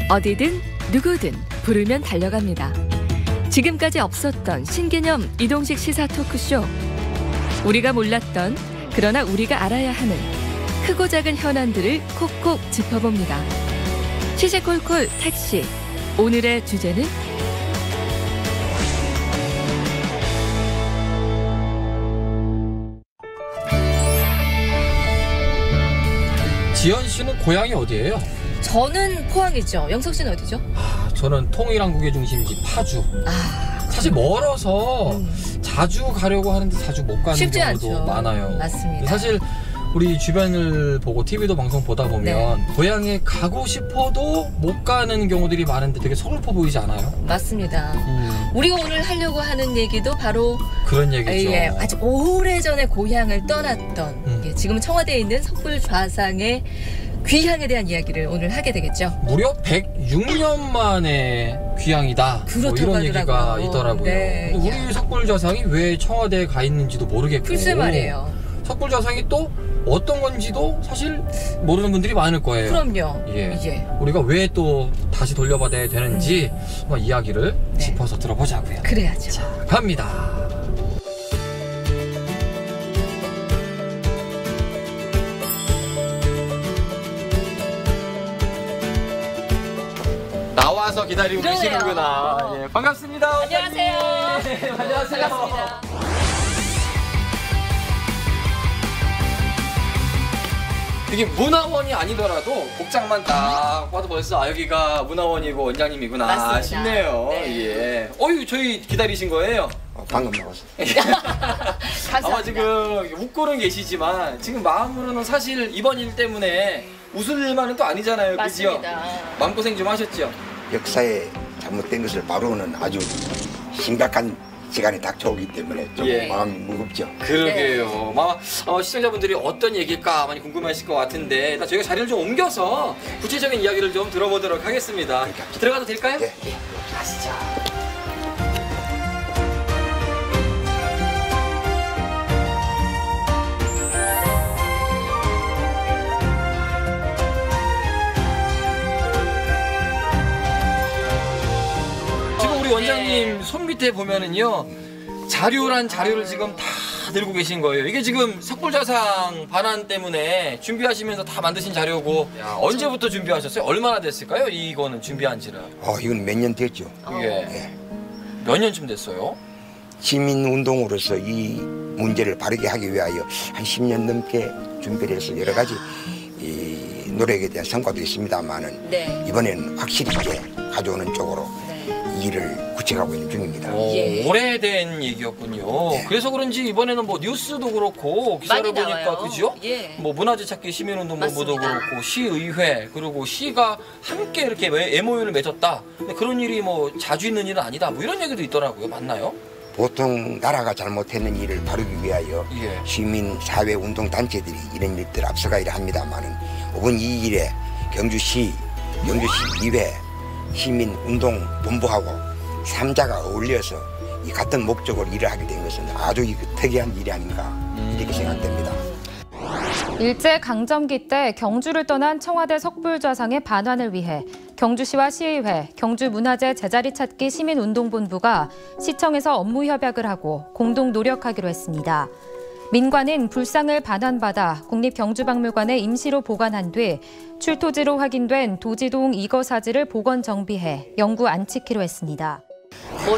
어디든 누구든 부르면 달려갑니다. 지금까지 없었던 신개념 이동식 시사 토크쇼. 우리가 몰랐던 그러나 우리가 알아야 하는 크고 작은 현안들을 콕콕 짚어봅니다. 시시콜콜 택시. 오늘의 주제는 지연 씨는 고향이 어디예요? 저는 포항이죠. 영석 씨는 어디죠? 저는 통일한국의 중심지 파주. 사실 멀어서 자주 가려고 하는데 자주 못 가는 쉽지 경우도 않죠. 많아요. 맞습니다. 사실 우리 주변을 보고 TV도 방송 보다 보면 고향에 가고 싶어도 못 가는 경우들이 많은데 되게 서글퍼 보이지 않아요? 맞습니다. 우리가 오늘 하려고 하는 얘기도 바로 그런 얘기죠. 예, 아주 오래전에 고향을 떠났던 지금은 청와대에 있는 석불 좌상의 귀향에 대한 이야기를 오늘 하게 되겠죠. 무려 106년 만에 귀향이다. 뭐 이런 얘기가 있더라고요. 네. 근데 우리 석불좌상이 왜 청와대에 가 있는지도 모르겠고. 글쎄 말이에요. 석불좌상이 또 어떤 건지도 사실 모르는 분들이 많을 거예요. 그럼요. 예. 우리가 왜 또 다시 돌려받아야 되는지 한번 이야기를 짚어서 들어보자고요. 그래야죠. 자, 갑니다. 나와서 기다리고 계시는구나. 예, 반갑습니다. 안녕하세요. 네, 안녕하세요. 반갑습니다. 이게 문화원이 아니더라도 복장만 딱 봐도 벌써 여기가 문화원이고 원장님이구나 맞습니다. 싶네요. 네. 예. 저희 기다리신 거예요? 방금 나왔어요. 감사합니다. 아마 지금 웃고는 계시지만 지금 마음으로는 사실 이번 일 때문에 웃을 일만은 또 아니잖아요. 그죠? 맞습니다. 마음고생 좀 하셨죠? 역사에 잘못된 것을 바로는 아주 심각한 시간이 닥쳐오기 때문에 좀 마음이 무겁죠. 그러게요. 시청자분들이 어떤 얘기일까 많이 궁금하실 것 같은데 일단 저희가 자리를 좀 옮겨서 구체적인 이야기를 좀 들어보도록 하겠습니다. 들어가도 될까요? 네. 가시죠. 지금 우리 원장님 손 밑에 보면은요 자료란 자료를 지금 다 들고 계신 거예요. 이게 지금 석불좌상 반환 때문에 준비하시면서 다 만드신 자료고 언제부터 준비하셨어요? 얼마나 됐을까요? 이거는 준비한 지는? 이건 몇 년 됐죠. 이게 몇 년쯤 됐어요? 시민운동으로서 이 문제를 바르게 하기 위하여 한 10년 넘게 준비를 해서 여러 가지 이 노력에 대한 성과도 있습니다만은 이번에는 확실히 이제 가져오는 쪽으로 일을 구체하고 있는 중입니다. 오래된 얘기였군요. 그래서 그런지 이번에는 뭐 뉴스도 그렇고 기사를 보니까 그죠? 뭐 문화재 찾기 시민운동본부도 그렇고 시의회 그리고 시가 함께 이렇게 MOU를 맺었다. 근데 그런 일이 뭐 자주 있는 일은 아니다. 뭐 이런 얘기도 있더라고요. 맞나요? 보통 나라가 잘못했는 일을 바르기 위하여 시민 사회 운동 단체들이 이런 일들 앞서가 일을 합니다만은 이번 이 일에 경주시 이회 시민운동본부하고 3자가 어울려서 이 같은 목적으로 일을 하게 된 것은 아주 특이한 일이 아닌가 이렇게 생각됩니다. 일제강점기 때 경주를 떠난 청와대 석불좌상의 반환을 위해 경주시와 시의회, 경주문화재 제자리 찾기 시민운동본부가 시청에서 업무 협약을 하고 공동 노력하기로 했습니다. 민관은 불상을 반환받아 국립경주박물관에 임시로 보관한 뒤 출토지로 확인된 도지동 이거사지를 복원 정비해 영구 안치키로 했습니다.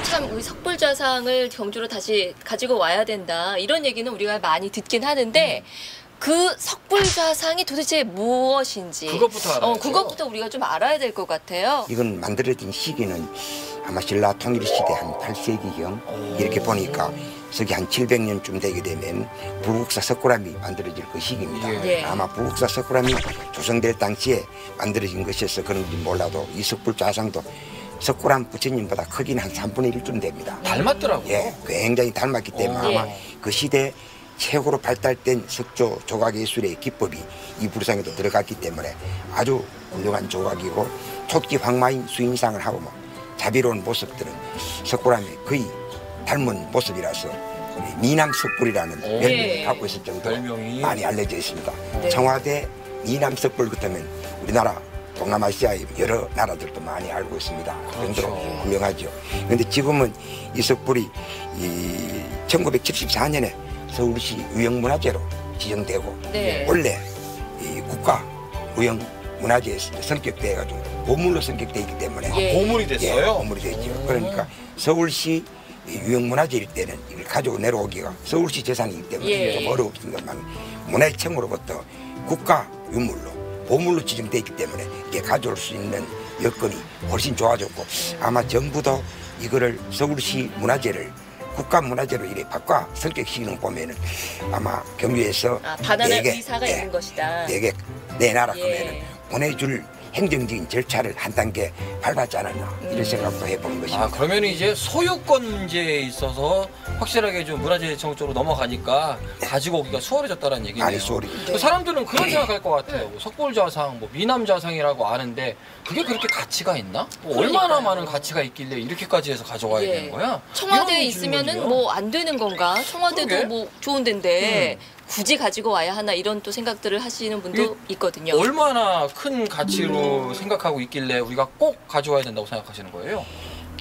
참 우리 석불좌상을 경주로 다시 가지고 와야 된다 이런 얘기는 우리가 많이 듣긴 하는데 그 석불좌상이 도대체 무엇인지 그것부터 알아야죠. 그것부터 우리가 좀 알아야 될 것 같아요. 이건 만들어진 시기는 아마 신라 통일시대 한 8세기경 이렇게 보니까 서기 한 700년쯤 되게 되면 불국사 석굴암이 만들어질 그 시기입니다. 아마 불국사 석굴암이 조성될 당시에 만들어진 것이어서 그런지 몰라도 이 석불좌상도 석굴암 부처님보다 크기는 한 3분의 1쯤 됩니다. 닮았더라고요. 굉장히 닮았기 때문에 아마 그 시대 최고로 발달된 석조 조각 예술의 기법이 이 불상에도 들어갔기 때문에 아주 훌륭한 조각이고 촉지 황마인 수인상을 하고 뭐 자비로운 모습들은 석굴암에 거의 닮은 모습이라서 미남석불이라는 별명을 갖고 있을 정도로 많이 알려져 있습니다. 청와대 미남석불 같으면 우리나라 동남아시아의 여러 나라들도 많이 알고 있습니다. 그 정도로 훌륭하죠. 그런데 지금은 이 석불이 1974년에 서울시 유형문화재로 지정되고 원래 이 국가 무형문화재 성격돼가지고 보물로 성격돼 있기 때문에 보물이 됐어요? 보물이 됐죠. 그러니까 서울시 유형문화재일 때는 이걸 가지고 내려오기가 서울시 재산이기 때문에 좀 어려웠습니다만 문화재청으로부터 국가 유물로 보물로 지정돼 있기 때문에 이게 가져올 수 있는 여건이 훨씬 좋아졌고 아마 정부도 이거를 서울시 문화재를 국가문화재로 이렇게 바꿔 성격시키는 거 보면은 아마 경주에서 반환할 의사가 있는 것이다. 4개 내놔라 그러면은 보내줄 행정적인 절차를 한 단계 밟았지 않았나 이런 생각도 해보는 것입니다. 그러면 이제 소유권 문제에 있어서 확실하게 좀 문화재청 쪽으로 넘어가니까 가지고 오기가 수월해졌다는 얘기네요. 많이 수월해졌죠. 사람들은 그런 생각할 것 같아요. 석불자상, 미남자상이라고 아는데 그게 그렇게 가치가 있나? 얼마나 많은 가치가 있길래 이렇게까지 해서 가져와야 되는 거야? 청와대에 있으면은 뭐 안 되는 건가? 청와대도 뭐 좋은 데인데 굳이 가지고 와야 하나 이런 또 생각들을 하시는 분도 있거든요. 얼마나 큰 가치로 생각하고 있길래 우리가 꼭 가져와야 된다고 생각하시는 거예요?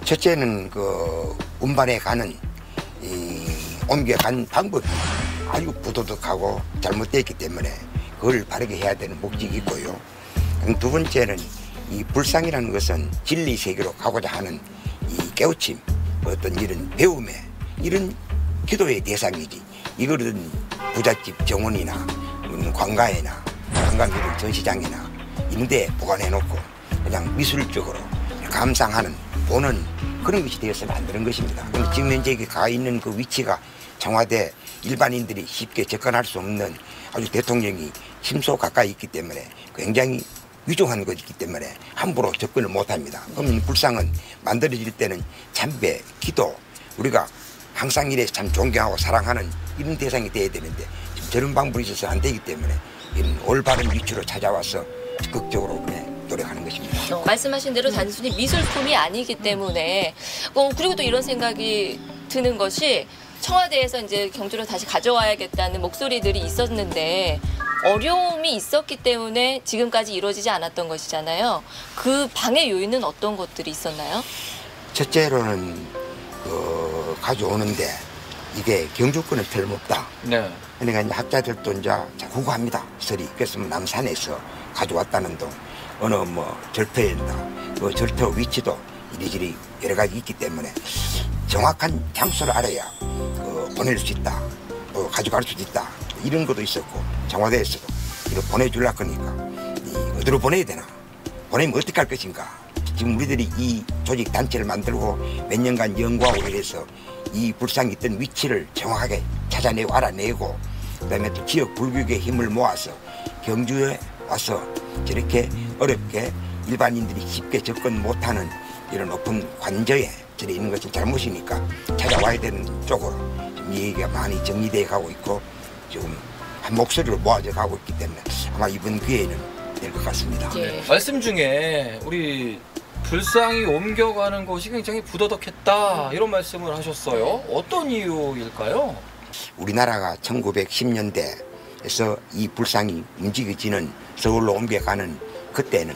첫째는 그 운반에 가는 옮겨간 방법이 아주 부도덕하고 잘못되어 있기 때문에 그걸 바르게 해야 되는 목적이 있고요. 두 번째는 이 불상이라는 것은 진리 세계로 가고자 하는 이 깨우침, 어떤 이런 배움의 이런 기도의 대상이지. 이거는 부잣집 정원이나 관광이나 관광객 전시장이나 이런 데 보관해놓고 그냥 미술적으로 감상하는 보는 그런 것이 되어서는 안 되는 것입니다. 그런데 지금 현재 가 있는 그 위치가 청와대 일반인들이 쉽게 접근할 수 없는 아주 대통령이 침소 가까이 있기 때문에 굉장히 위중한 것이기 때문에 함부로 접근을 못합니다. 그러면 불상은 만들어질 때는 참배, 기도, 우리가 항상 이래 참 존경하고 사랑하는 이런 대상이 돼야 되는데 지금 저런 방법이 있어서 안 되기 때문에 이런 올바른 위치로 찾아와서 적극적으로 노력하는 것입니다. 말씀하신 대로 단순히 미술품이 아니기 때문에 그리고 또 이런 생각이 드는 것이 청와대에서 이제 경주로 다시 가져와야겠다는 목소리들이 있었는데 어려움이 있었기 때문에 지금까지 이루어지지 않았던 것이잖아요. 그 방해 요인은 어떤 것들이 있었나요? 첫째로는 가져오는데 이게 경주권은 틀림없다. 그러니까 학자들도 이제 구구합니다. 설이. 그래서 남산에서 가져왔다는 동 어느 절터에다 그 절터 위치도 이리저리 여러 가지 있기 때문에 정확한 장소를 알아야 보낼 수 있다. 또 가져갈 수도 있다. 이런 것도 있었고 청와대에서도 이거 보내주려고 하니까 어디로 보내야 되나? 보내면 어떻게 할 것인가? 지금 우리들이 이 조직 단체를 만들고 몇 년간 연구하고 이래서 이 불상이 있던 위치를 정확하게 찾아내고 알아내고 그다음에 또 지역 불교계의 힘을 모아서 경주에 와서 저렇게 어렵게 일반인들이 쉽게 접근 못하는 이런 높은 관저에 들어 있는 것은 잘못이니까 찾아와야 되는 쪽으로 지금 얘기가 많이 정리되어 가고 있고 지금 한 목소리로 모아져 가고 있기 때문에 아마 이번 기회에는 될 것 같습니다. 말씀 중에 우리 불상이 옮겨가는 것이 굉장히 부도덕했다 이런 말씀을 하셨어요. 어떤 이유일까요? 우리나라가 1910년대에서 이 불상이 움직여지는 서울로 옮겨가는 그때는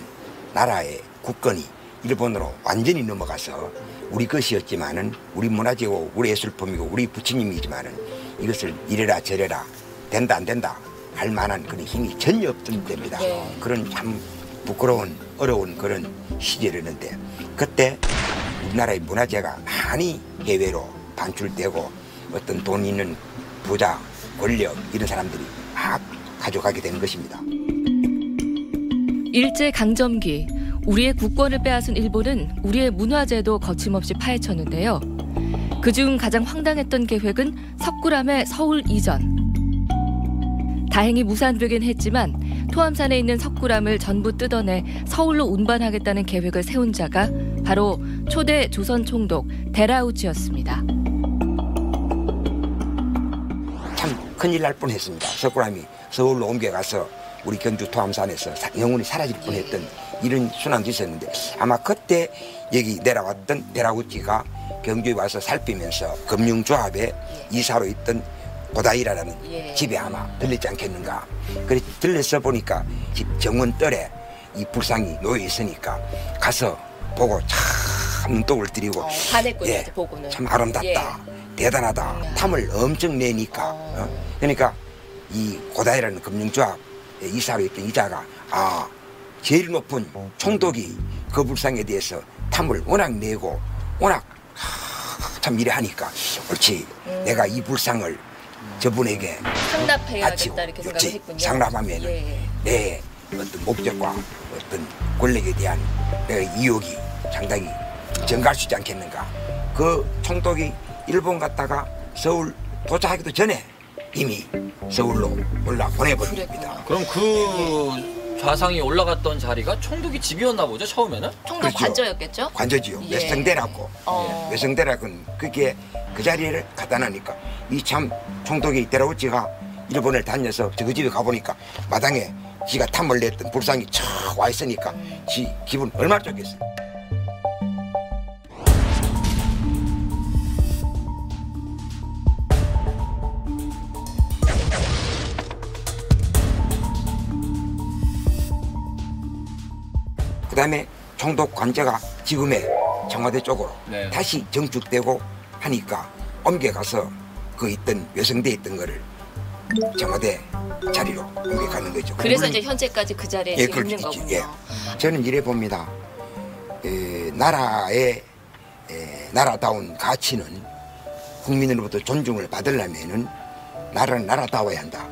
나라의 국권이 일본으로 완전히 넘어가서 우리 것이었지만은 우리 문화재고 우리 예술품이고 우리 부처님이지만은 이것을 이래라 저래라 된다 안 된다 할 만한 그런 힘이 전혀 없던 때입니다. 그런 참 부끄러운 어려운 그런 시절이었는데 그때 우리나라의 문화재가 많이 해외로 반출되고 어떤 돈 있는 부자, 권력 이런 사람들이 막 가져가게 된 것입니다. 일제강점기 우리의 국권을 빼앗은 일본은 우리의 문화재도 거침없이 파헤쳤는데요. 그중 가장 황당했던 계획은 석굴암의 서울 이전. 다행히 무산되긴 했지만 토암산에 있는 석굴암을 전부 뜯어내 서울로 운반하겠다는 계획을 세운 자가 바로 초대 조선 총독 데라우치였습니다. 참 큰일 날 뻔했습니다. 석굴암이 서울로 옮겨가서 우리 경주 토암산에서 영원히 사라질 뻔했던 이런 순환도 있었는데 아마 그때 여기 내려왔던 데라우치가 경주에 와서 살피면서 금융조합의 이사로 있던 고다이라라는 집에 아마 들렸지 않겠는가. 그래서 들려서 보니까 집 정원떨에 이 불상이 놓여 있으니까 가서 보고 참 눈독을 들이고 반했군요. 예, 보고는. 참 아름답다. 예. 대단하다. 탐을 엄청 내니까 그러니까 이 고다이라는 금융조합 이사로 있던 이자가 제일 높은 총독이 그 불상에 대해서 탐을 워낙 내고 워낙 참 이래 하니까 옳지 내가 이 불상을 저분에게 상납해야겠다 이렇게 생각을 했군요. 상납하면 내 어떤 목적과 어떤 권력에 대한 내 이욕이 상당히 증가할 수 있지 않겠는가. 그 총독이 일본 갔다가 서울 도착하기도 전에 이미 서울로 올라 보내버립니다. 그럼 그 좌상이 올라갔던 자리가 총독이 집이었나 보죠, 처음에는? 총독 그렇죠. 관저였겠죠? 관저지요. 예. 외성대라고. 외성대락은 그게 그 자리를 갖다 놔니까 이 참 총독이 데라우치가 일본을 다녀서 저 그 집에 가보니까 마당에 지가 탐을 냈던 불상이 촥 와 있으니까 지 기분 얼마나 좋겠어요. 그 다음에 총독 관저가 지금의 청와대 쪽으로 다시 정축되고 하니까 옮겨가서 그 있던 외성대에 있던 거를 청와대 자리로 옮겨가는 거죠. 그래서 이제 현재까지 그 자리에 지금 있는 거군요. 예. 저는 이래 봅니다. 나라의 나라다운 가치는 국민으로부터 존중을 받으려면은 나라는 나라다워야 한다.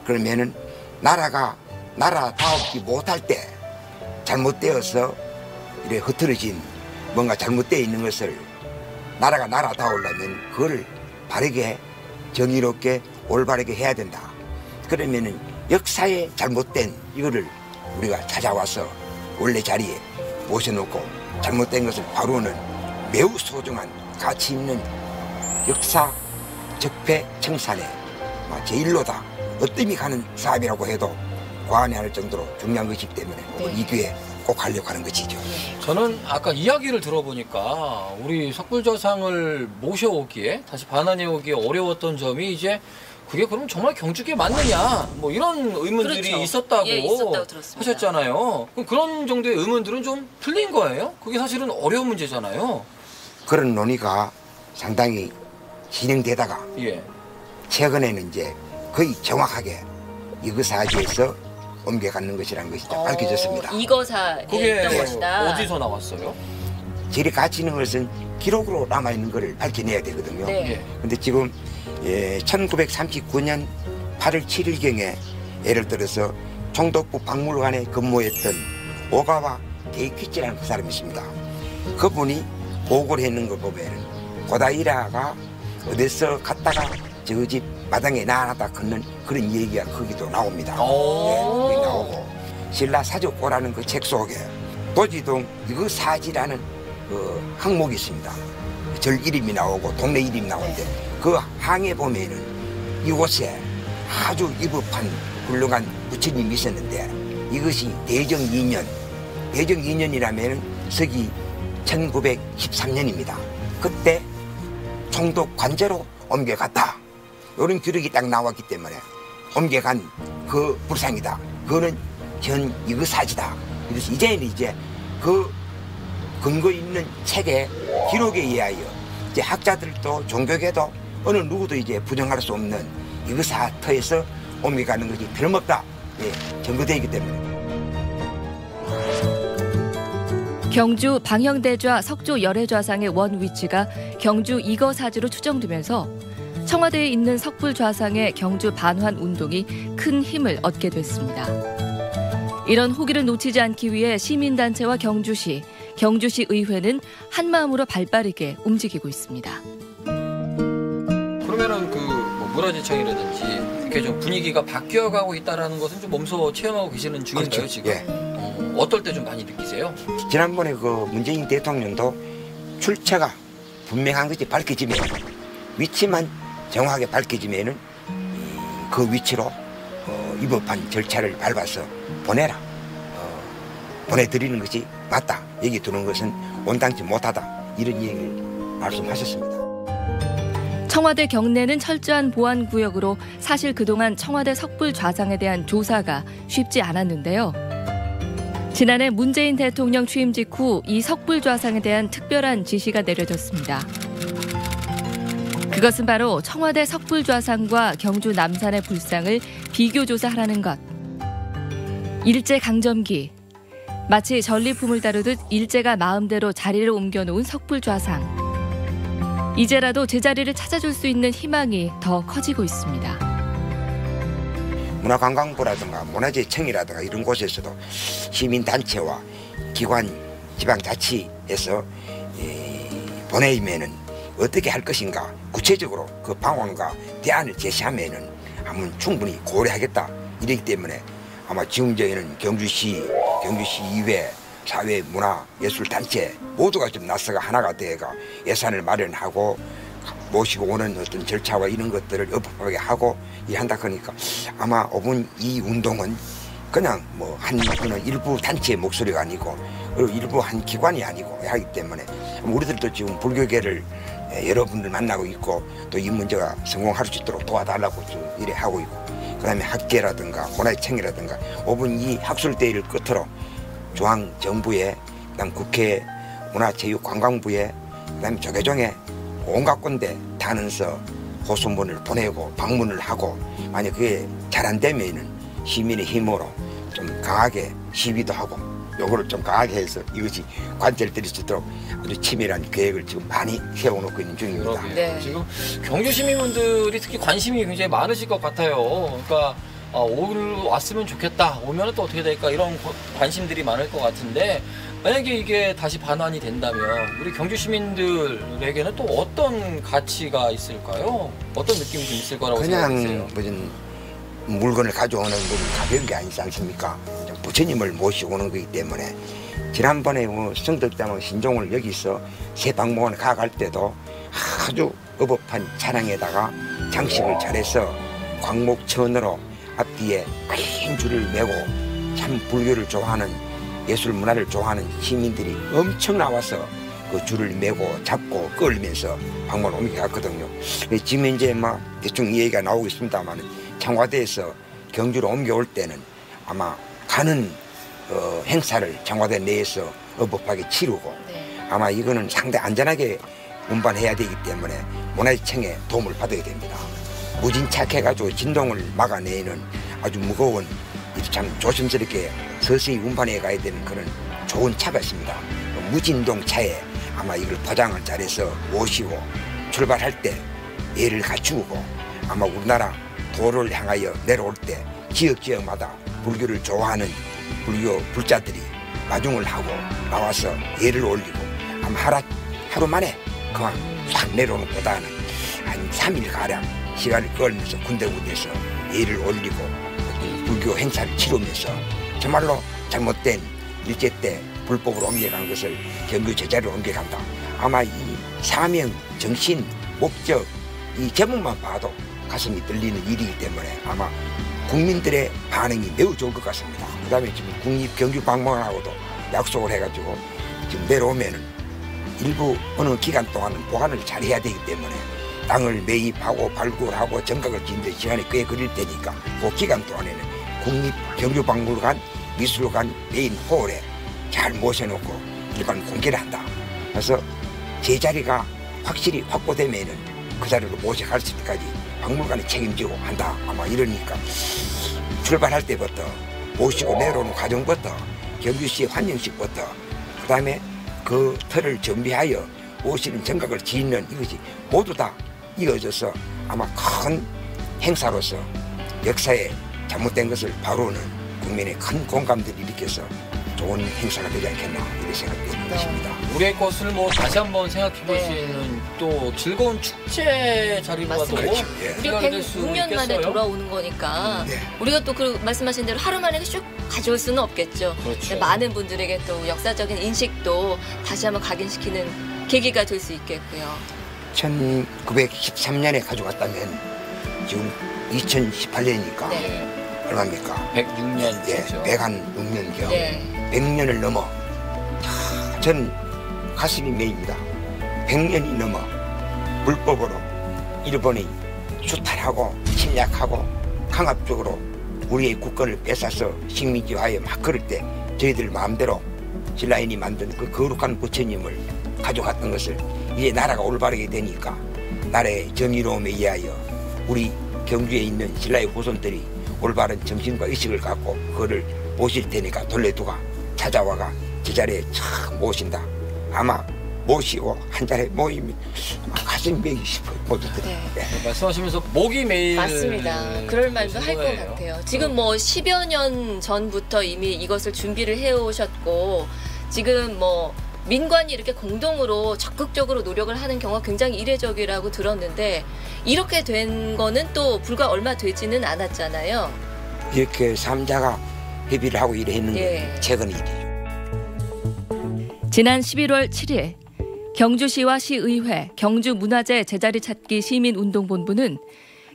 그러면은 나라가 나라다웠지 못할 때 잘못되어서 이래 흐트러진 뭔가 잘못되어 있는 것을 나라가 나라다우려면 그걸 바르게 정의롭게 올바르게 해야 된다. 그러면은 역사에 잘못된 이거를 우리가 찾아와서 원래 자리에 모셔놓고 잘못된 것을 바로는 매우 소중한 가치 있는 역사 적폐 청산의 제일로다 어뜸이 가는 사업이라고 해도 과언이 아닐 정도로 중요한 것이기 때문에 이 기회에 꼭 하려고 하는 것이죠. 저는 아까 이야기를 들어보니까 우리 석불좌상을 모셔오기에 다시 반환해 오기에 어려웠던 점이 이제 그게 그럼 정말 경주에 맞느냐 뭐 이런 의문들이 그렇죠. 있었다고 있었다고 들었습니다. 하셨잖아요. 그럼 그런 정도의 의문들은 좀 풀린 거예요? 그게 사실은 어려운 문제잖아요. 그런 논의가 상당히 진행되다가 최근에는 이제 거의 정확하게 이거사지에서 옮겨가는 것이라는 것이 밝혀졌습니다. 이거사에 있던 것이다. 어디서 나왔어요? 제일 가치 있는 것은 기록으로 남아있는 것을 밝혀내야 되거든요. 근데 지금 1939년 8월 7일경에 예를 들어서 총독부 박물관에 근무했던 오가와 데이키치라는 그 사람이 있습니다. 그분이 보고를 했는 걸 보면 고다이라가 어디서 갔다가 저 집 마당에 나왔다 걷는 그런 얘기가 거기도 나옵니다. 거기 나오고 신라 사족고라는 그 책 속에 도지동 이거사지라는 그 항목이 있습니다. 절 이름이 나오고 동네 이름이 나오는데 그 항에 보면은 이곳에 아주 이법한 훌륭한 부처님이 있었는데 이것이 대정 2년 대정 2년이라면 서기 1913년입니다. 그때 총독 관저로 옮겨갔다. 이런 기록이 딱 나왔기 때문에 옮겨간 그 불상이다. 그거는 현 이거사지다. 그래서 이제는 그 근거 있는 책의 기록에 의하여 이제 학자들도 종교계도 어느 누구도 이제 부정할 수 없는 이거사터에서 옮겨가는 것이 틀림없다. 증거되어 있기 때문에. 경주 방형대좌 석조 열애좌상의 원 위치가 경주 이거사지로 추정되면서 청와대에 있는 석불좌상의 경주 반환 운동이 큰 힘을 얻게 됐습니다. 이런 호기를 놓치지 않기 위해 시민단체와 경주시 의회는 한마음으로 발빠르게 움직이고 있습니다. 그러면은 뭐 문화재청이라든지 이렇게 좀 분위기가 바뀌어가고 있다라는 것은 좀 몸소 체험하고 계시는 중인가요, 그렇죠. 지금? 어떨 때 좀 많이 느끼세요? 지난번에 그 문재인 대통령도 출처가 분명한 것이 밝혀지면 위치만 정확하게 밝혀지면은 그 위치로 위법한 절차를 밟아서 보내라. 보내드리는 것이 맞다. 얘기 두는 것은 온당치 못하다. 이런 얘기를 말씀하셨습니다. 청와대 경내는 철저한 보안 구역으로 사실 그동안 청와대 석불좌상에 대한 조사가 쉽지 않았는데요. 지난해 문재인 대통령 취임 직후 이 석불좌상에 대한 특별한 지시가 내려졌습니다. 그것은 바로 청와대 석불좌상과 경주 남산의 불상을 비교조사하라는 것. 일제강점기, 마치 전리품을 다루듯 일제가 마음대로 자리를 옮겨놓은 석불좌상. 이제라도 제자리를 찾아줄 수 있는 희망이 더 커지고 있습니다. 문화관광부라든가 문화재청이라든가 이런 곳에서도 시민단체와 기관, 지방자치에서 보내면은 어떻게 할 것인가 구체적으로 그 방안과 대안을 제시하면은 한번 충분히 고려하겠다 이러기 때문에 아마 지금 저희는 경주시의회, 사회, 문화, 예술단체 모두가 좀 나서가 하나가 되어가 예산을 마련하고 모시고 오는 어떤 절차와 이런 것들을 엄격하게 하고 일한다 그러니까 아마 이번 이 운동은 그냥 뭐 한 일부 단체의 목소리가 아니고 일부 한 기관이 아니고 하기 때문에 우리들도 지금 불교계를 여러분들 만나고 있고 또 이 문제가 성공할 수 있도록 도와달라고 지금 일에 하고 있고 그다음에 학계라든가 문화청이라든가 이번 이 학술대회를 끝으로 중앙정부에 그다음 국회 문화체육관광부에 그다음에 조계종에 온갖 군데 다니면서 호소문을 보내고 방문을 하고 만약 그게 잘 안 되면은 시민의 힘으로 좀 강하게 시위도 하고 요거를 좀 강하게 해서 이것이 관절을 들일 수 있도록 아주 치밀한 계획을 지금 많이 세워놓고 있는 중입니다. 네. 지금 경주 시민분들이 특히 관심이 굉장히 많으실 것 같아요. 그러니까 오늘 왔으면 좋겠다. 오면 또 어떻게 될까 이런 관심들이 많을 것 같은데 만약에 이게 다시 반환이 된다면 우리 경주 시민들에게는 또 어떤 가치가 있을까요? 어떤 느낌이 좀 있을 거라고 생각하세요? 그냥 물건을 가져오는 건 가벼운 게 아니지 않습니까? 부처님을 모시고 오는 거기 때문에 지난번에 성덕담원 신종을 여기서 새방목원에 가갈 때도 아주 어법한 차량에다가 장식을 잘해서 광목천으로 앞뒤에 긴 줄을 메고 참 불교를 좋아하는 예술 문화를 좋아하는 시민들이 엄청 나와서 그 줄을 메고 잡고 끌면서 방문을 옮겨갔거든요. 지금 이제 막 대충 이 얘기가 나오고 있습니다만 청와대에서 경주로 옮겨올 때는 아마 가는 행사를 청와대 내에서 어법하게 치르고 아마 이거는 상당히 안전하게 운반해야 되기 때문에 문화재청의 도움을 받아야 됩니다. 무진착해가지고 진동을 막아내는 아주 무거운 참 조심스럽게 서서히 운반해 가야 되는 그런 좋은 차가 있습니다. 무진동 차에 아마 이걸 포장을 잘해서 모시고 출발할 때 예를 갖추고 아마 우리나라 도를 향하여 내려올 때 지역마다 불교를 좋아하는 불교 불자들이 마중을 하고 나와서 예를 올리고 아마 하루 만에 그만 싹 내려오는 보다는 한 3일가량 시간을 끌면서 군데군데서 예를 올리고 불교 행사를 치르면서 정말로 잘못된 일제 때 불법으로 옮겨간 것을 경주 제자리로 옮겨간다. 아마 이 사명, 정신, 목적 이 제목만 봐도 가슴이 떨리는 일이기 때문에 아마 국민들의 반응이 매우 좋을 것 같습니다. 그 다음에 지금 국립경주박물관하고도 약속을 해가지고 지금 내려오면은 일부 어느 기간 동안은 보관을 잘 해야 되기 때문에 땅을 매입하고 발굴하고 정각을 짓는 시간이 꽤 걸릴 테니까 그 기간 동안에는 국립경주박물관 미술관 메인 홀에 잘 모셔놓고 일반 공개를 한다. 그래서 제자리가 확실히 확보되면은 그 자리로 모셔갈 수 있기까지 박물관이 책임지고 한다. 아마 이러니까 출발할 때부터 모시고 내려오는 과정부터 경주시의 환영식부터 그 다음에 그 틀을 준비하여 모시는 정각을 짓는 이것이 모두 다 이어져서 아마 큰 행사로서 역사에 잘못된 것을 바로는 국민의 큰 공감대를 일으켜서 좋은 행사가 되지 않겠나 이렇게 생각되는 것입니다. 우리의 것을 다시 한번 생각해 볼 수 있는 또 즐거운 축제 자리로도 우리가 106년 만에 돌아오는 거니까 우리가 또 그 말씀하신 대로 하루 만에 쭉 가져올 수는 없겠죠. 그렇죠. 많은 분들에게 또 역사적인 인식도 다시 한번 각인시키는 계기가 될 수 있겠고요. 1913년에 가져갔다면 지금 2018년이니까 얼마입니까? 106년. 예, 106년경 100년을 넘어 전 가슴이 메입니다. 100년이 넘어 불법으로 일본이 수탈하고 침략하고 강압적으로 우리의 국권을 뺏어서 식민지화에 막 그럴 때 저희들 마음대로 신라인이 만든 그 거룩한 부처님을 가져갔던 것을 이제 나라가 올바르게 되니까 나라의 정의로움에 의하여 우리 경주에 있는 신라의 후손들이 올바른 정신과 의식을 갖고 그거를 모실 테니까 돌레두가 찾아와가 제자리에 참 모신다. 아마 모시고 한 자리에 모이면 가슴 메기 싶어요. 모두들이. 네. 말씀하시면서 목이 매일 맞습니다. 그럴 말도 할 것 같아요. 지금 뭐 10여 년 전부터 이미 이것을 준비를 해오셨고 지금 뭐 민관이 이렇게 공동으로 적극적으로 노력을 하는 경우가 굉장히 이례적이라고 들었는데 이렇게 된 거는 또 불과 얼마 되지는 않았잖아요. 이렇게 삼자가 협의를 하고 일했는 건 최근 일이에요. 지난 11월 7일 경주시와 시의회, 경주문화재 제자리 찾기 시민운동본부는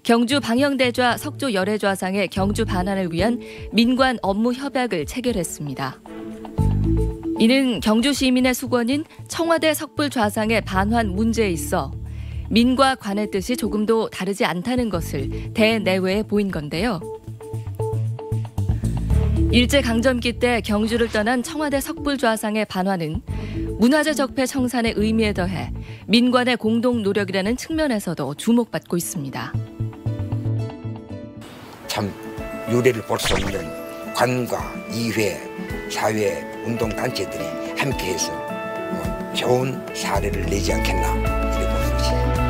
경주 방영대좌 석조 열애좌상의 경주 반환을 위한 민관 업무 협약을 체결했습니다. 이는 경주 시민의 수건인 청와대 석불좌상의 반환 문제에 있어 민과 관의 뜻이 조금도 다르지 않다는 것을 대내외에 보인 건데요. 일제강점기 때 경주를 떠난 청와대 석불좌상의 반환은 문화재 적폐 청산의 의미에 더해 민관의 공동 노력이라는 측면에서도 주목받고 있습니다. 참 유래를 볼 수 없는 관과 이회, 사회, 운동단체들이 함께해서 좋은 사례를 내지 않겠나 이렇게 보는 것이죠.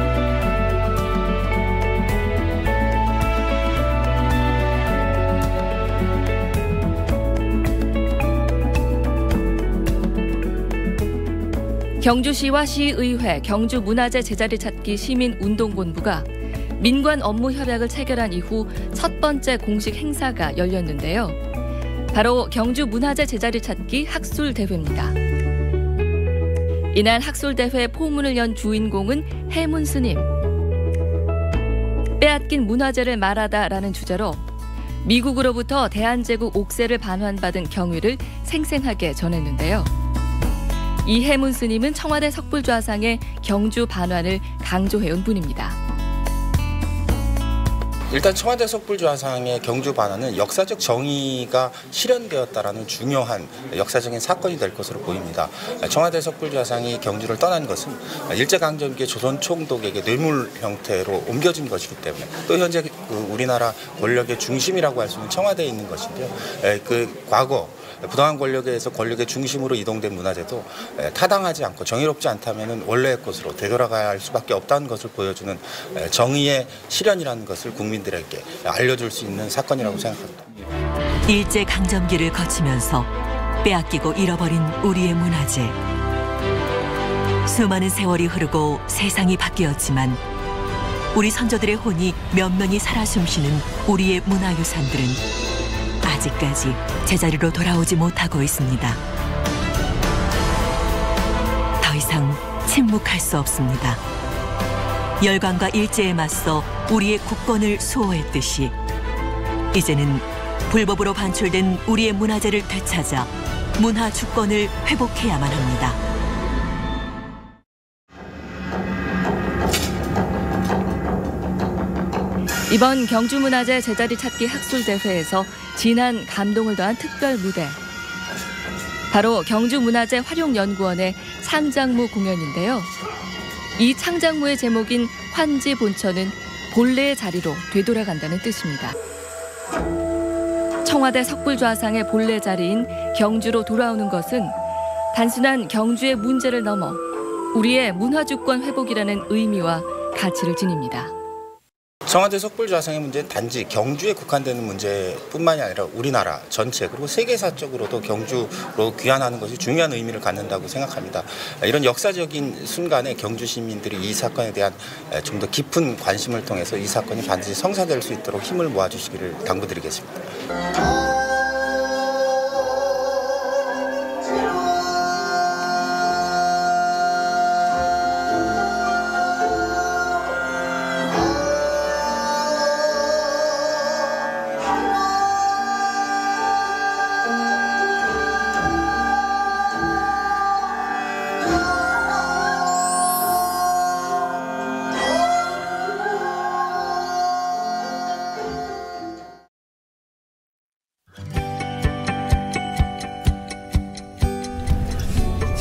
경주시와 시의회, 경주문화재 제자리 찾기 시민운동본부가 민관 업무 협약을 체결한 이후 첫 번째 공식 행사가 열렸는데요. 바로 경주문화재 제자리 찾기 학술대회입니다. 이날 학술대회 포문을 연 주인공은 해문 스님. 빼앗긴 문화재를 말하다라는 주제로 미국으로부터 대한제국 옥새를 반환받은 경위를 생생하게 전했는데요. 이 해문 스님은 청와대 석불좌상의 경주 반환을 강조해온 분입니다. 일단 청와대 석불좌상의 경주 반환은 역사적 정의가 실현되었다라는 중요한 역사적인 사건이 될 것으로 보입니다. 청와대 석불좌상이 경주를 떠난 것은 일제강점기의 조선 총독에게 뇌물 형태로 옮겨진 것이기 때문에 또 현재 우리나라 권력의 중심이라고 할 수 있는 청와대에 있는 것인데요. 그 과거 부당한 권력에 의해서 권력의 중심으로 이동된 문화재도 타당하지 않고 정의롭지 않다면 원래의 곳으로 되돌아가야 할 수밖에 없다는 것을 보여주는 정의의 실현이라는 것을 국민들에게 알려줄 수 있는 사건이라고 생각합니다. 일제강점기를 거치면서 빼앗기고 잃어버린 우리의 문화재. 수많은 세월이 흐르고 세상이 바뀌었지만 우리 선조들의 혼이 면면히 살아 숨쉬는 우리의 문화유산들은 아직까지 제자리로 돌아오지 못하고 있습니다. 더 이상 침묵할 수 없습니다. 열강과 일제에 맞서 우리의 국권을 수호했듯이 이제는 불법으로 반출된 우리의 문화재를 되찾아 문화 주권을 회복해야만 합니다. 이번 경주문화재 제자리 찾기 학술대회에서 진한 감동을 더한 특별 무대. 바로 경주문화재 활용연구원의 창작무 공연인데요. 이 창작무의 제목인 환지본처는 본래의 자리로 되돌아간다는 뜻입니다. 청와대 석불좌상의 본래 자리인 경주로 돌아오는 것은 단순한 경주의 문제를 넘어 우리의 문화주권 회복이라는 의미와 가치를 지닙니다. 청와대 석불좌상의 문제는 단지 경주에 국한되는 문제뿐만이 아니라 우리나라 전체 그리고 세계사적으로도 경주로 귀환하는 것이 중요한 의미를 갖는다고 생각합니다. 이런 역사적인 순간에 경주 시민들이 이 사건에 대한 좀 더 깊은 관심을 통해서 이 사건이 반드시 성사될 수 있도록 힘을 모아주시기를 당부드리겠습니다.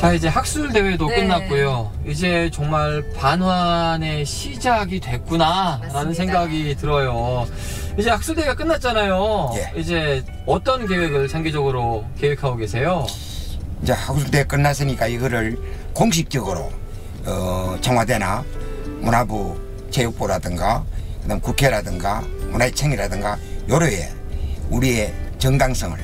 자, 이제 학술 대회도 네. 끝났고요. 이제 정말 반환의 시작이 됐구나라는 맞습니다. 생각이 들어요. 이제 학술 대회가 끝났잖아요. 예. 이제 어떤 계획을 장기적으로 계획하고 계세요? 이제 학술대 끝났으니까 이거를 공식적으로 청와대나 문화부 체육부라든가 그다음 국회라든가 문화청이라든가 여러에 우리의 정당성을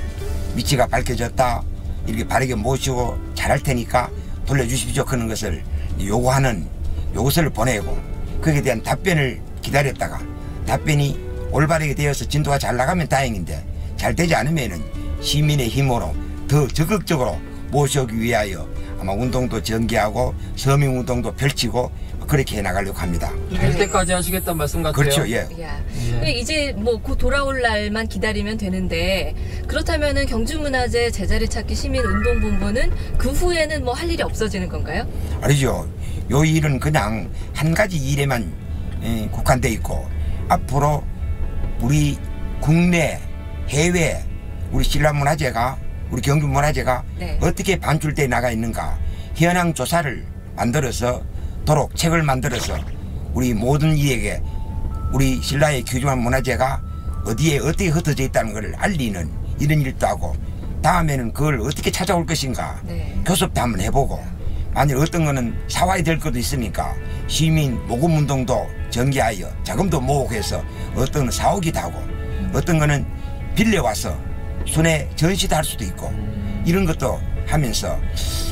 위치가 밝혀졌다 이렇게 바르게 모시고 잘할 테니까 돌려주십시오 그런 것을 요구하는 요구서를 보내고 거기에 대한 답변을 기다렸다가 답변이 올바르게 되어서 진도가 잘 나가면 다행인데 잘 되지 않으면은 시민의 힘으로 더 적극적으로 모셔오기 위하여 아마 운동도 전개하고 서명운동도 펼치고 그렇게 해나가려고 합니다. 될 때까지 하시겠다는 말씀 같아요. 그렇죠. 예. 예. 이제 뭐 곧 돌아올 날만 기다리면 되는데 그렇다면은 경주문화재 제자리 찾기 시민운동본부는 그 후에는 뭐 할 일이 없어지는 건가요? 아니죠. 요 일은 그냥 한 가지 일에만 국한돼 있고 앞으로 우리 국내 해외 우리 신라문화재가 우리 경주문화재가 네. 어떻게 반출돼 나가 있는가 현황 조사를 만들어서 도록 책을 만들어서 우리 모든 이에게 우리 신라의 귀중한 문화재가 어디에 어떻게 흩어져 있다는 것을 알리는 이런 일도 하고 다음에는 그걸 어떻게 찾아올 것인가 네. 교섭도 한번 해보고 만일 어떤 거는 사와야 될 것도 있으니까 시민 모금운동도 전개하여 자금도 모으고 해서 어떤 건 사오기도 하고 어떤 거는 빌려와서 순회 전시도 할 수도 있고 이런 것도 하면서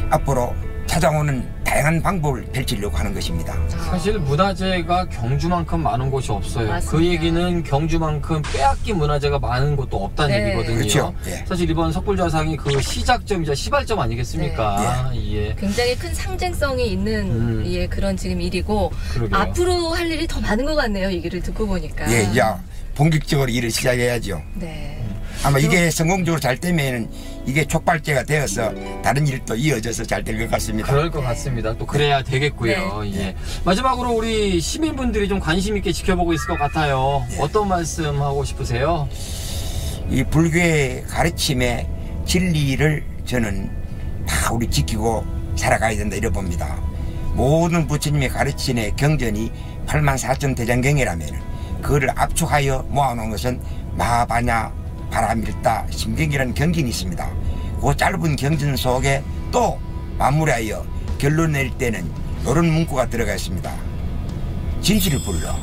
앞으로 찾아오는 다양한 방법을 펼치려고 하는 것입니다. 사실 문화재가 경주만큼 많은 곳이 없어요. 맞습니다. 그 얘기는 경주만큼 빼앗긴 문화재가 많은 곳도 없다는 네. 얘기거든요. 그렇죠. 예. 사실 이번 석불좌상이 그 시작점이자 시발점 아니겠습니까? 예. 굉장히 큰 상징성이 있는 예, 그런 지금 일이고 그러게요. 앞으로 할 일이 더 많은 것 같네요. 이 얘기를 듣고 보니까. 예, 이제 본격적으로 일을 시작해야죠. 네. 아마 이게 성공적으로 잘 되면 이게 촉발제가 되어서 다른 일도 이어져서 잘 될 것 같습니다. 그럴 것 같습니다. 또 그래야 되겠고요. 네. 예. 마지막으로 우리 시민분들이 좀 관심 있게 지켜보고 있을 것 같아요. 어떤 말씀 하고 싶으세요? 이 불교의 가르침의 진리를 저는 다 우리 지키고 살아가야 된다 이래 봅니다. 모든 부처님의 가르침의 경전이 84,000 대장경이라면 그거를 압축하여 모아놓은 것은 마하바냐 바라밀다 심경이라는 경전이 있습니다. 그 짧은 경전 속에 또 마무리하여 결론 낼 때는 이런 문구가 들어가 있습니다. 진실을 불러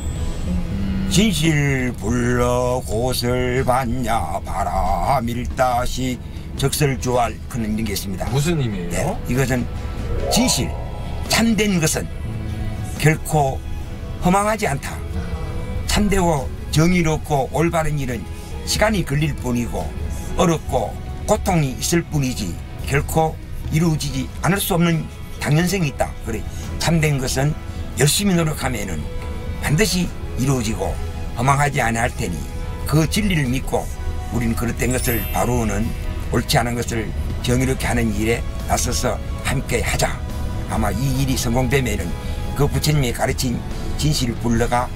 진실 불러 곳을 봤냐 바라밀다시 적설주알 그런 이런 게 있습니다. 무슨 의미예요? 네, 이것은 진실 참된 것은 결코 허망하지 않다. 참되고 정의롭고 올바른 일은 시간이 걸릴 뿐이고 어렵고 고통이 있을 뿐이지 결코 이루어지지 않을 수 없는 당연성이 있다. 그래 참된 것은 열심히 노력하면은 반드시 이루어지고 허망하지 않을 테니 그 진리를 믿고 우리는 그릇된 것을 바로는 옳지 않은 것을 정의롭게 하는 일에 나서서 함께 하자. 아마 이 일이 성공되면은 그 부처님이 가르친 진실을 불러가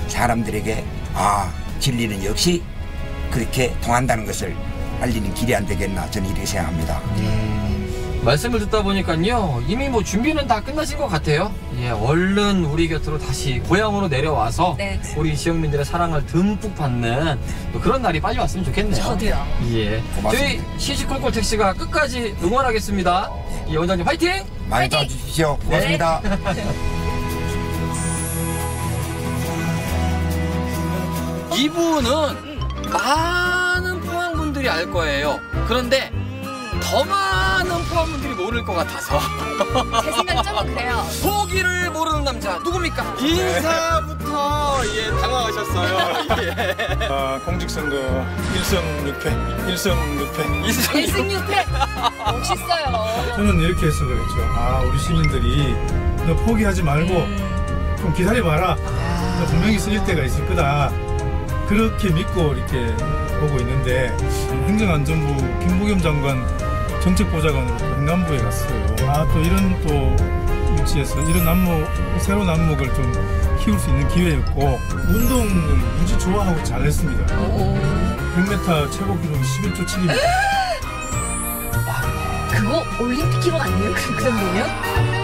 사람들에게 아 진리는 역시 그렇게 통한다는 것을 알리는 길이 안 되겠나 저는 이렇게 생각합니다. 말씀을 듣다 보니까요 이미 뭐 준비는 다 끝나신 것 같아요. 예, 얼른 우리 곁으로 다시 고향으로 내려와서 네. 우리 지역민들의 사랑을 듬뿍 받는 또 그런 날이 빨리 왔으면 좋겠네요. 저도요. 예, 고맙습니다. 저희 시시콜콜 택시가 끝까지 응원하겠습니다. 예, 원장님 화이팅! 많이 도와주십시오. 고맙습니다. 이분은 많은 포항분들이 알 거예요. 그런데 더 많은 포항분들이 모를 것 같아서 제 생각이 조금 그래요. 포기를 모르는 남자 누굽니까? 인사부터 예 당황하셨어요. 예. 아, 공직선거 1승 6패 1승 6패 1승 6패 멋있어요. 저는 이렇게 해서 그랬죠. 아, 우리 시민들이 너 포기하지 말고 좀 기다려봐라. 너 분명히 쓸 때가 있을 거다. 그렇게 믿고 이렇게 보고 있는데 행정안전부 김부겸 장관 정책보좌관으로 또 행안부에 갔어요. 아, 또 이런 또 위치에서 이런 새로운 안목을 좀 키울 수 있는 기회였고 운동을 무지 좋아하고 잘했습니다. 100m 최고 기록 11초 7입니다. 그거 올림픽 기록 아니에요? 그 정도면?